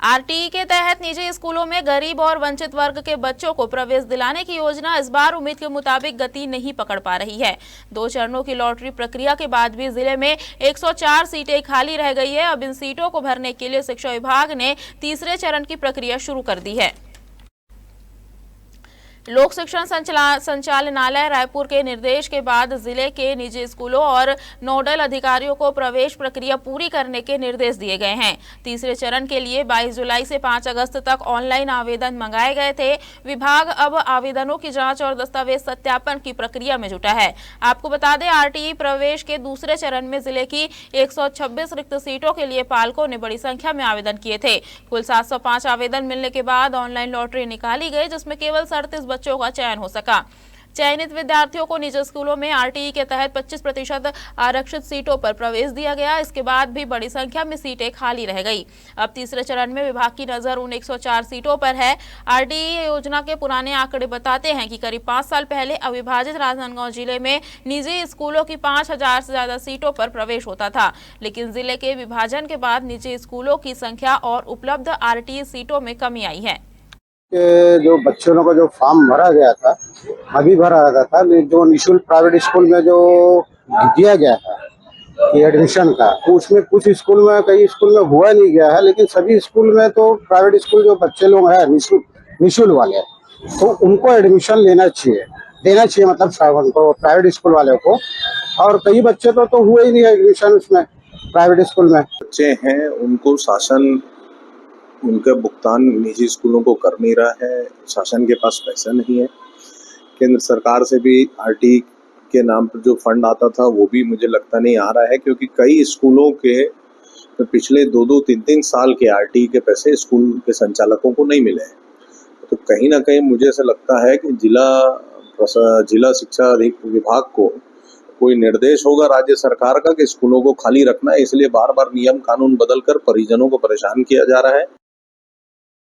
RTE के तहत निजी स्कूलों में गरीब और वंचित वर्ग के बच्चों को प्रवेश दिलाने की योजना इस बार उम्मीद के मुताबिक गति नहीं पकड़ पा रही है। 2 चरणों की लॉटरी प्रक्रिया के बाद भी जिले में 104 सीटें खाली रह गई है। अब इन सीटों को भरने के लिए शिक्षा विभाग ने तीसरे चरण की प्रक्रिया शुरू कर दी है। लोक शिक्षण संचालनालय रायपुर के निर्देश के बाद जिले के निजी स्कूलों और नोडल अधिकारियों को प्रवेश प्रक्रिया पूरी करने के निर्देश दिए गए हैं। तीसरे चरण के लिए 22 जुलाई से 5 अगस्त तक ऑनलाइन आवेदन मंगाए गए थे। विभाग अब आवेदनों की जांच और दस्तावेज सत्यापन की प्रक्रिया में जुटा है। आपको बता दें, आरटीई प्रवेश के दूसरे चरण में जिले की 126 रिक्त सीटों के लिए पालकों ने बड़ी संख्या में आवेदन किए थे। कुल 705 आवेदन मिलने के बाद ऑनलाइन लॉटरी निकाली गई, जिसमें केवल 37 बच्चों का चयन हो सका। चयनित विद्यार्थियों को निजी स्कूलों में आरटीई के तहत 25% आरक्षित सीटों पर प्रवेश दिया गया। इसके बाद भी बड़ी संख्या में सीटें खाली रह गई। अब तीसरे चरण में विभाग की नजर उन 104 सीटों पर है। आरटीई योजना के पुराने आंकड़े बताते हैं कि करीब 5 साल पहले अविभाजित राजनांदगांव जिले में निजी स्कूलों की 5000 से ज्यादा सीटों पर प्रवेश होता था, लेकिन जिले के विभाजन के बाद निजी स्कूलों की संख्या और उपलब्ध आरटीई सीटों में कमी आई है। जो बच्चों का जो फॉर्म भरा गया था, अभी भरा था, जो निःशुल्क प्राइवेट स्कूल में जो दिया गया था कि एडमिशन का, तो उसमें कुछ स्कूल में, कई स्कूल में हुआ नहीं गया है, लेकिन सभी स्कूल में तो प्राइवेट स्कूल जो बच्चे लोग हैं निःशुल्क वाले, तो उनको एडमिशन देना चाहिए मतलब उनको प्राइवेट स्कूल वाले को। और कई बच्चे तो हुए ही नहीं एडमिशन उसमें प्राइवेट स्कूल में। बच्चे हैं उनको शासन उनका भुगतान निजी स्कूलों को कर नहीं रहा है। शासन के पास पैसा नहीं है। केंद्र सरकार से भी आरटीई के नाम पर जो फंड आता था वो भी मुझे लगता नहीं आ रहा है, क्योंकि कई स्कूलों के पिछले 2-2, 3-3 साल के आरटीई के पैसे स्कूल के संचालकों को नहीं मिले हैं। तो कहीं ना कहीं मुझे ऐसा लगता है कि जिला शिक्षा विभाग को कोई निर्देश होगा राज्य सरकार का कि स्कूलों को खाली रखना है, इसलिए बार बार नियम कानून बदलकर परिजनों को परेशान किया जा रहा है।